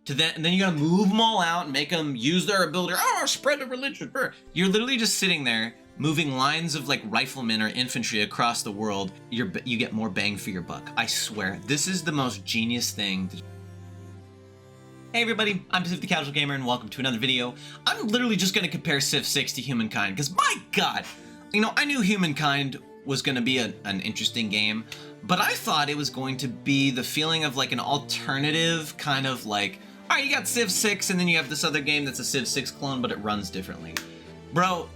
and then you gotta move them all out and make them use their ability. Oh, spread the religion. You're literally just sitting there moving lines of like riflemen or infantry across the world. You get more bang for your buck. I swear, this is the most genius thing. Hey everybody, I'm Pacific the Casual Gamer and welcome to another video. I'm literally just gonna compare Civ 6 to Humankind because my God, you know, I knew Humankind was gonna be an interesting game, but I thought it was going to be the feeling of like an alternative kind of like, all right, you got Civ 6 and then you have this other game that's a Civ 6 clone, but it runs differently. Bro,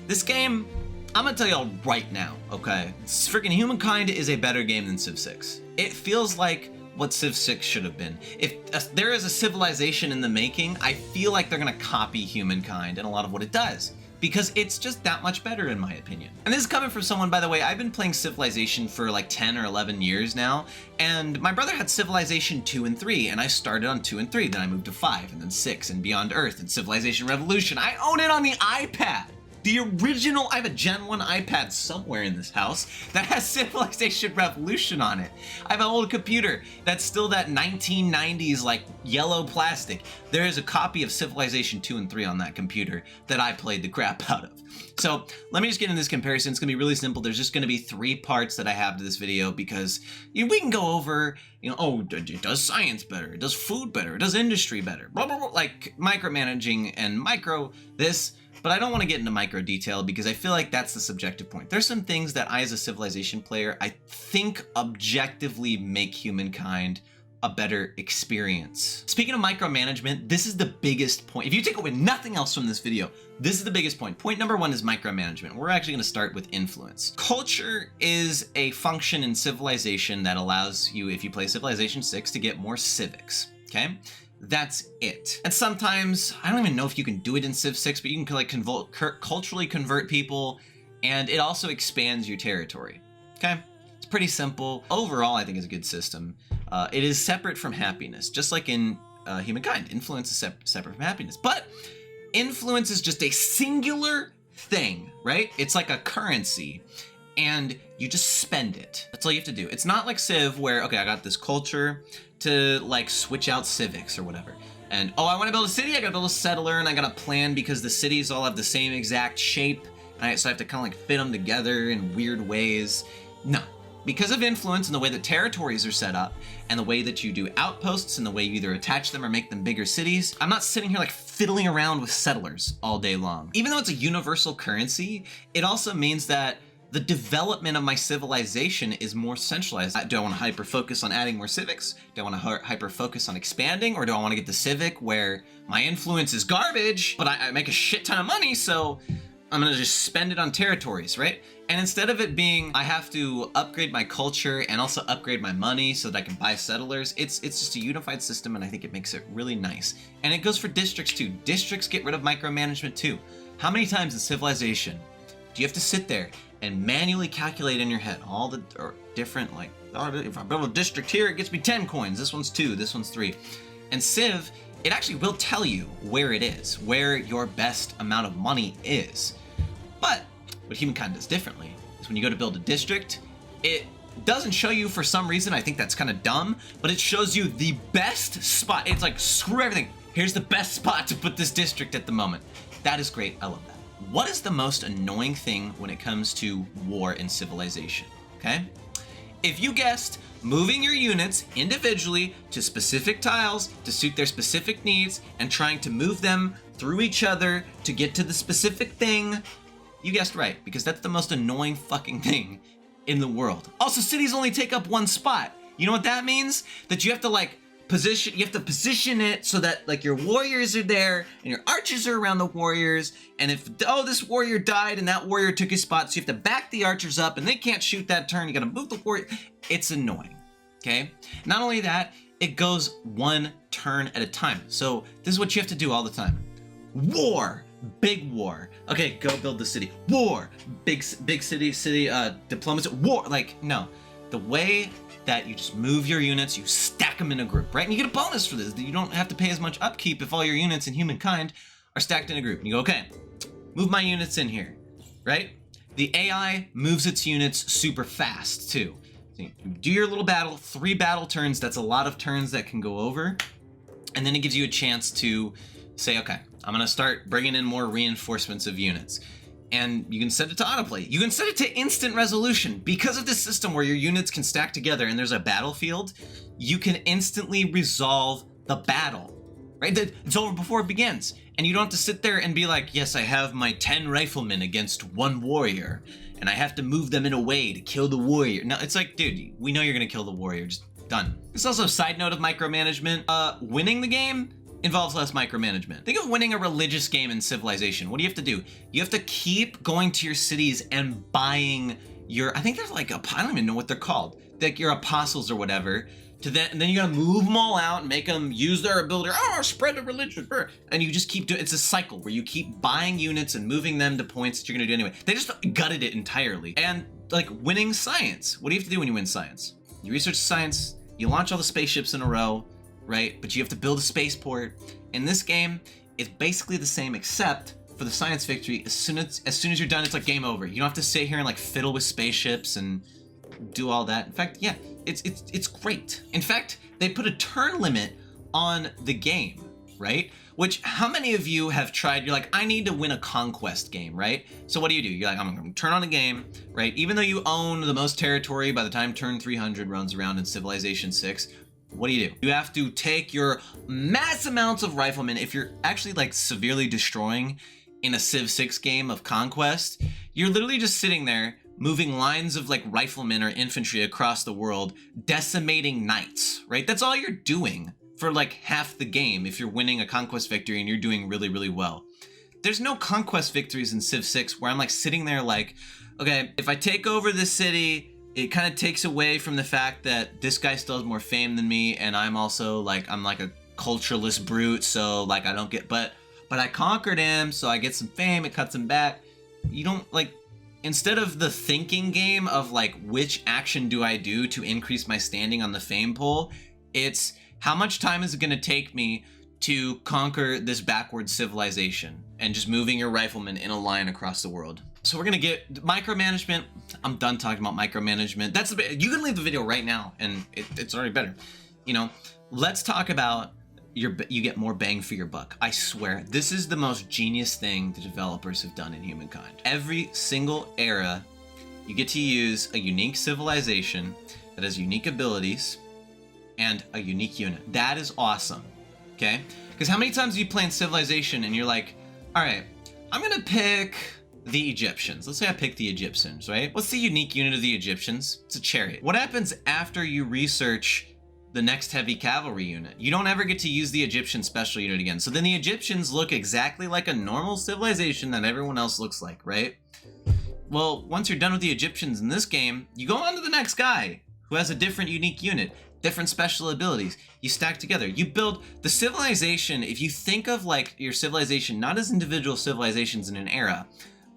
this game, I'm gonna tell y'all right now, okay? Freaking Humankind is a better game than Civ 6. It feels like what Civ 6 should have been. If there is a civilization in the making, I feel like they're gonna copy Humankind and a lot of what it does, because it's just that much better in my opinion. And this is coming from someone, by the way, I've been playing Civilization for like 10 or 11 years now, and my brother had Civilization 2 and 3, and I started on 2 and 3, then I moved to 5, and then 6, and Beyond Earth, and Civilization Revolution. I own it on the iPad! The original, I have a Gen 1 iPad somewhere in this house that has Civilization Revolution on it. I have an old computer that's still that 1990s like yellow plastic. There is a copy of Civilization 2 and 3 on that computer that I played the crap out of. So let me just get into this comparison. It's gonna be really simple. There's just gonna be 3 parts that I have to this video because we can go over, you know, oh, it does science better, it does food better, it does industry better, blah, blah, blah, like micromanaging and micro this. But I don't want to get into micro detail because I feel like that's the subjective point. There's some things that I, as a Civilization player, I think objectively make Humankind a better experience. Speaking of micromanagement, this is the biggest point. If you take away nothing else from this video, this is the biggest point. Point number 1 is micromanagement. We're actually going to start with influence. Culture is a function in Civilization that allows you, if you play Civilization 6, to get more civics, okay? That's it. And sometimes, I don't even know if you can do it in Civ 6, but you can like culturally convert people, and it also expands your territory, okay? It's pretty simple. Overall, I think it's a good system. It is separate from happiness, just like in Humankind. Influence is separate from happiness, but influence is just a singular thing, right? It's like a currency, and you just spend it. That's all you have to do. It's not like Civ where, okay, I got this culture to like switch out civics or whatever. And oh, I want to build a city, I gotta build a settler, and I gotta plan because the cities all have the same exact shape. And so I have to kind of like fit them together in weird ways. No, because of influence and the way that territories are set up and the way that you do outposts and the way you either attach them or make them bigger cities, I'm not sitting here like fiddling around with settlers all day long. Even though it's a universal currency, it also means that the development of my civilization is more centralized. Do I want to hyper-focus on adding more civics? Do I want to hyper-focus on expanding? Or do I want to get the civic where my influence is garbage, but I make a shit ton of money, so I'm going to just spend it on territories, right? And instead of it being, I have to upgrade my culture and also upgrade my money so that I can buy settlers, it's just a unified system, and I think it makes it really nice. And it goes for districts too. Districts get rid of micromanagement too. How many times in Civilization do you have to sit there and manually calculate in your head all the different, like, oh, if I build a district here, it gets me 10 coins. This one's 2, this one's 3. And Civ, it actually will tell you where it is, where your best amount of money is. But what Humankind does differently is when you go to build a district, it doesn't show you for some reason, I think that's kind of dumb, but it shows you the best spot. It's like, screw everything. Here's the best spot to put this district at the moment. That is great. I love that. What is the most annoying thing when it comes to war in Civilization, okay? If you guessed moving your units individually to specific tiles to suit their specific needs and trying to move them through each other to get to the specific thing, you guessed right, because that's the most annoying fucking thing in the world. Also, cities only take up 1 spot. You know what that means? That you have to like position it so that like your warriors are there and your archers are around the warriors, and if, oh, this warrior died and that warrior took his spot, so you have to back the archers up and they can't shoot that turn, you gotta move the warrior. It's annoying, okay? Not only that, it goes 1 turn at a time. So this is what you have to do all the time. War, big war. Okay, go build the city. War, big city, diplomacy, war. Like, no, the way that you just move your units, you stack them in a group, right? And you get a bonus for this. You don't have to pay as much upkeep if all your units in Humankind are stacked in a group. And you go, okay, move my units in here, right? The AI moves its units super fast too. So you do your little battle, 3 battle turns. That's a lot of turns that can go over. And then it gives you a chance to say, okay, I'm gonna start bringing in more reinforcements of units. And you can set it to autoplay. You can set it to instant resolution. Because of this system where your units can stack together and there's a battlefield, you can instantly resolve the battle, right? It's over before it begins. And you don't have to sit there and be like, yes, I have my 10 riflemen against 1 warrior, and I have to move them in a way to kill the warrior. No, it's like, dude, we know you're gonna kill the warrior, just done. This is also a side note of micromanagement. Winning the game involves less micromanagement. Think of winning a religious game in Civilization. What do you have to do? You have to keep going to your cities and buying your, I think there's like, I don't even know what they're called, like your apostles or whatever, and then you gotta move them all out and make them use their ability, spread the religion, and you just keep doing, it's a cycle where you keep buying units and moving them to points that you're gonna do anyway. They just gutted it entirely. And like winning science, what do you have to do when you win science? You research science, you launch all the spaceships in a row, right? But you have to build a spaceport. In this game, it's basically the same, except for the science victory, as soon as you're done, it's like game over. You don't have to sit here and like fiddle with spaceships and do all that. In fact, yeah, it's great. In fact, they put a turn limit on the game, right? Which, how many of you have tried, you're like, I need to win a conquest game, right? So what do? You're like, I'm gonna turn on a game, right? Even though you own the most territory by the time turn 300 runs around in Civilization 6, what do? You have to take your mass amounts of riflemen. If you're actually like severely destroying in a Civ 6 game of conquest, you're literally just sitting there moving lines of like riflemen or infantry across the world, decimating knights, right? That's all you're doing for like half the game if you're winning a conquest victory and you're doing really, really well. There's no conquest victories in Civ 6 where I'm like sitting there like, okay, if I take over this city, it kind of takes away from the fact that this guy still has more fame than me, and I'm also like, I'm like a cultureless brute, so like I don't get, but I conquered him, so I get some fame, it cuts him back. You don't like, instead of the thinking game of like, which action do I do to increase my standing on the fame pool, it's how much time is it gonna take me to conquer this backward civilization, and just moving your riflemen in a line across the world. So we're gonna get micromanagement. I'm done talking about micromanagement. That's the bit. You can leave the video right now, and it's already better. You know, let's talk about you get more bang for your buck. I swear, this is the most genius thing the developers have done in Humankind. Every single era, you get to use a unique civilization that has unique abilities and a unique unit. That is awesome. Okay? Because how many times do you play in Civilization and you're like, all right, I'm gonna pick the Egyptians. Let's say I pick the Egyptians, right? What's the unique unit of the Egyptians? It's a chariot. What happens after you research the next heavy cavalry unit? You don't ever get to use the Egyptian special unit again. So then the Egyptians look exactly like a normal civilization that everyone else looks like, right? Well, once you're done with the Egyptians in this game, you go on to the next guy who has a different unique unit, different special abilities. You stack together. You build the civilization. If you think of like your civilization not as individual civilizations in an era,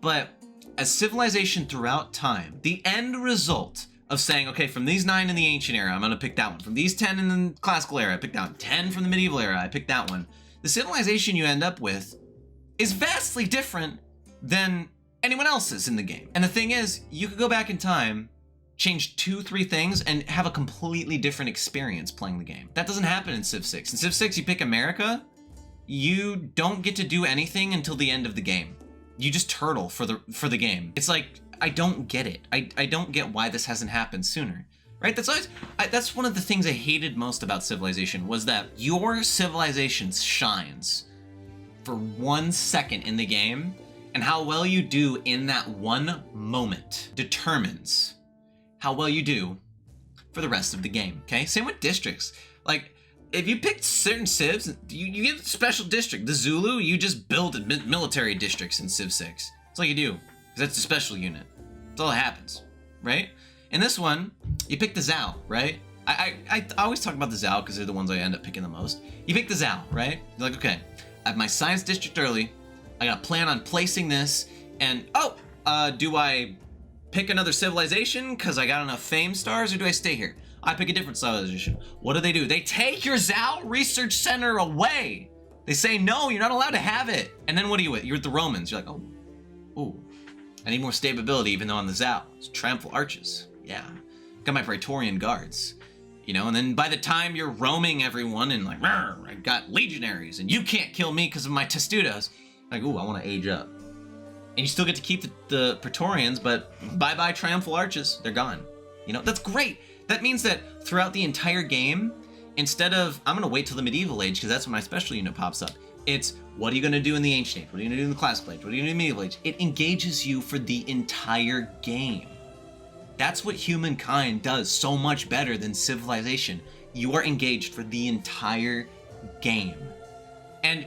but as civilization throughout time, the end result of saying, okay, from these 9 in the ancient era, I'm gonna pick that one. From these 10 in the classical era, I pick that one. 10 from the medieval era, I pick that one. The civilization you end up with is vastly different than anyone else's in the game. And the thing is, you could go back in time, change 2-3 things, and have a completely different experience playing the game. That doesn't happen in Civ 6. In Civ 6, you pick America, you don't get to do anything until the end of the game. You just turtle for the game. It's like, I don't get it. I don't get why this hasn't happened sooner, right? That's one of the things I hated most about Civilization, was that your civilization shines for 1 second in the game, and how well you do in that one moment determines how well you do for the rest of the game, okay? Same with districts. Like, if you picked certain civs, you get a special district. The Zulu, you just build military districts in Civ 6. That's all you do, because that's a special unit. That's all that happens, right? In this one, you pick the Zhao, right? I always talk about the Zhao because they're the ones I end up picking the most. You pick the Zhao, right? You're like, okay, I have my science district early. I got to plan on placing this, and do I pick another civilization because I got enough fame stars, or do I stay here? I pick a different civilization. What do? They take your Zhao Research Center away. They say, no, you're not allowed to have it. And then what are you with? You're with the Romans. You're like, oh, I need more stability even though I'm the Zhao. It's triumphal arches. Yeah. Got my Praetorian guards. You know, and then by the time you're roaming everyone and like, I got legionaries and you can't kill me because of my testudos. Like, ooh, I want to age up. And you still get to keep the Praetorians, but bye-bye Triumphal Arches. They're gone. You know, that's great. That means that throughout the entire game, instead of, I'm going to wait till the medieval age because that's when my special unit pops up. It's, what are you going to do in the ancient age? What are you going to do in the classical age? What are you going to do in the medieval age? It engages you for the entire game. That's what Humankind does so much better than Civilization. You are engaged for the entire game. And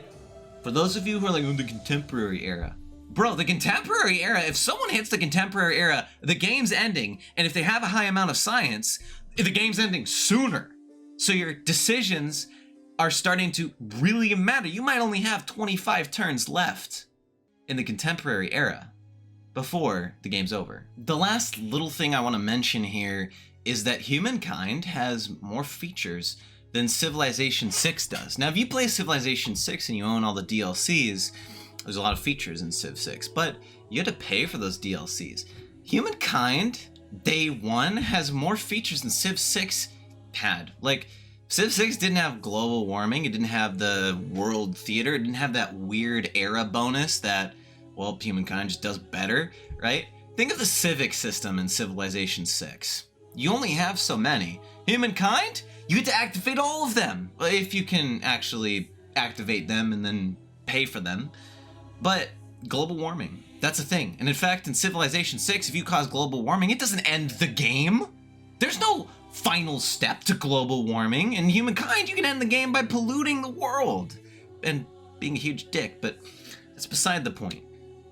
for those of you who are like, oh, the contemporary era. Bro, the contemporary era, if someone hits the contemporary era, the game's ending. And if they have a high amount of science, the game's ending sooner. So your decisions are starting to really matter. You might only have 25 turns left in the contemporary era before the game's over. The last little thing I want to mention here is that Humankind has more features than Civilization 6 does. Now, if you play Civilization 6 and you own all the DLCs, there's a lot of features in Civ 6, but you had to pay for those DLCs. Humankind, day one, has more features than Civ 6 had. Like, Civ 6 didn't have global warming, it didn't have the world theater, it didn't have that weird era bonus that, well, Humankind just does better, right? Think of the civic system in Civilization 6. You only have so many. Humankind, you get to activate all of them, if you can actually activate them and then pay for them. But global warming, that's a thing. And in fact, in Civilization 6, if you cause global warming, it doesn't end the game. There's no final step to global warming. In Humankind, you can end the game by polluting the world and being a huge dick, but that's beside the point.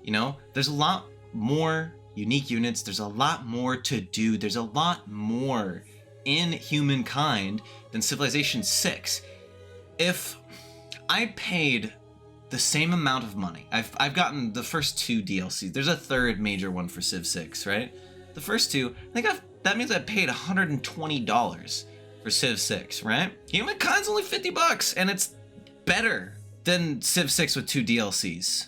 You know, there's a lot more unique units. There's a lot more to do. There's a lot more in Humankind than Civilization 6. If I paid the same amount of money, I've gotten the first 2 DLCs. There's a third major one for Civ 6, right? The first 2, I think that means I paid $120 for Civ 6, right? Humankind's only $50, and it's better than Civ 6 with 2 DLCs.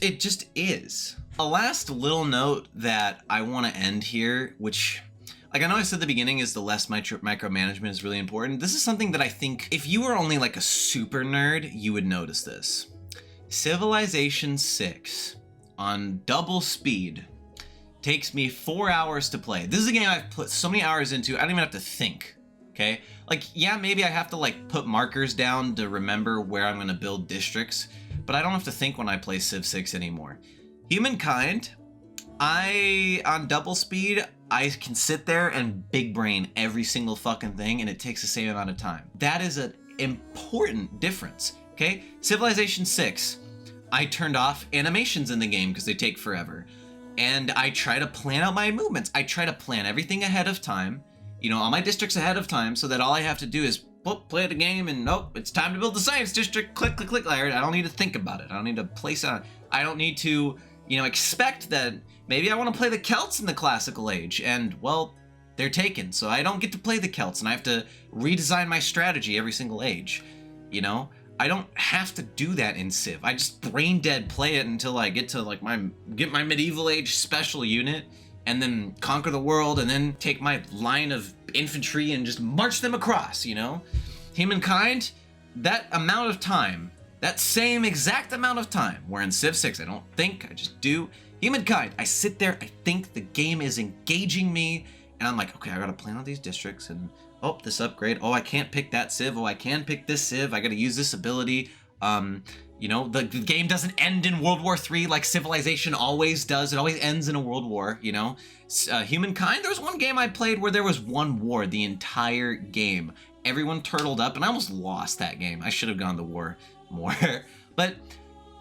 It just is. A last little note that I want to end here, which, like, I know I said at the beginning is the less micromanagement is really important. This is something that I think if you were only like a super nerd, you would notice this. Civilization 6 on double speed takes me 4 hours to play. This is a game I've put so many hours into, I don't even have to think, okay? Like, yeah, maybe I have to like put markers down to remember where I'm gonna build districts, but I don't have to think when I play Civ 6 anymore. Humankind, on double speed, I can sit there and big brain every single fucking thing and it takes the same amount of time. That is an important difference, okay? Civilization 6, I turned off animations in the game because they take forever. And I try to plan out my movements. I try to plan everything ahead of time, you know, all my districts ahead of time, so that all I have to do is play the game and nope, it's time to build the science district, click, click, click. I don't need to think about it. I don't need to place it on. I don't need to, you know, expect that maybe I want to play the Celts in the classical age and, well, they're taken, so I don't get to play the Celts and I have to redesign my strategy every single age, you know? I don't have to do that in Civ. I just brain dead play it until I get to like my medieval age special unit and then conquer the world and then take my line of infantry and just march them across, you know? Humankind, that amount of time, that same exact amount of time, where in Civ 6 I don't think, I just do. Humankind, I sit there, I think the game is engaging me, and I'm like, okay, I gotta plan out these districts, and oh, this upgrade, oh, I can't pick that Civ, oh, I can pick this Civ, I gotta use this ability. You know, the game doesn't end in World War III like Civilization always does. It always ends in a world war, you know? Humankind, there was one game I played where there was one war the entire game. Everyone turtled up, and I almost lost that game. I should have gone to war more. But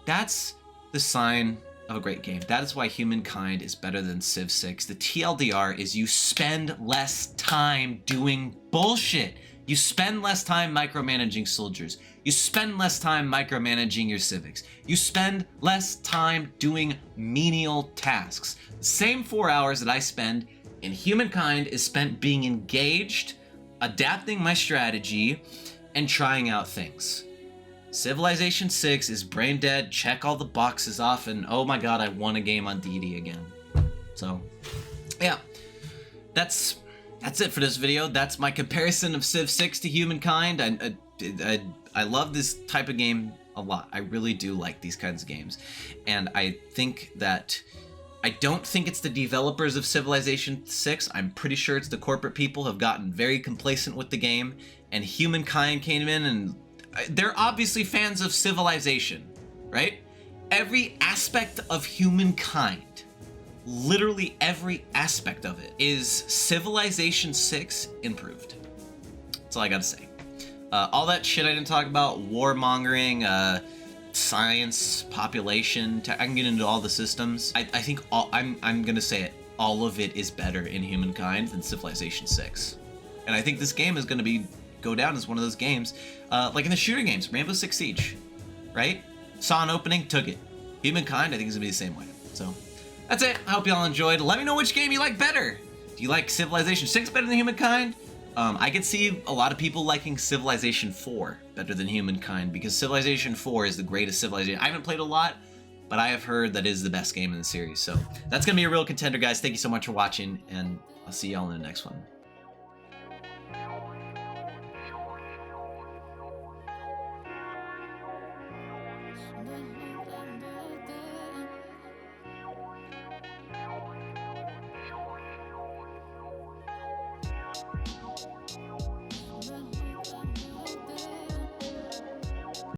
that's the sign of a great game. That is why Humankind is better than Civ 6. The TLDR is you spend less time doing bullshit. You spend less time micromanaging soldiers. You spend less time micromanaging your civics. You spend less time doing menial tasks. The same 4 hours that I spend in Humankind is spent being engaged, adapting my strategy, and trying out things. Civilization 6 is brain dead, check all the boxes off, and oh my god, I won a game on DD again. So, yeah, that's that's it for this video. That's my comparison of Civ 6 to Humankind. I love this type of game a lot. I really do like these kinds of games. And I think that I don't think it's the developers of Civilization 6. I'm pretty sure it's the corporate people have gotten very complacent with the game, and Humankind came in, and they're obviously fans of Civilization, right? Every aspect of Humankind, literally every aspect of it, is Civilization 6 improved. That's all I gotta say. All that shit I didn't talk about, warmongering, science, population, I can get into all the systems. I think I'm gonna say it, all of it is better in Humankind than Civilization 6. And I think this game is gonna go down as one of those games, like in the shooter games, Rainbow Six Siege, right? Saw an opening, took it. Humankind, I think is gonna be the same way. So that's it. I hope y'all enjoyed. Let me know which game you like better. Do you like Civilization 6 better than Humankind? I could see a lot of people liking Civilization 4 better than Humankind, because Civilization 4 is the greatest civilization. I haven't played a lot, but I have heard that it is the best game in the series. So that's going to be a real contender, guys. Thank you so much for watching, and I'll see y'all in the next one.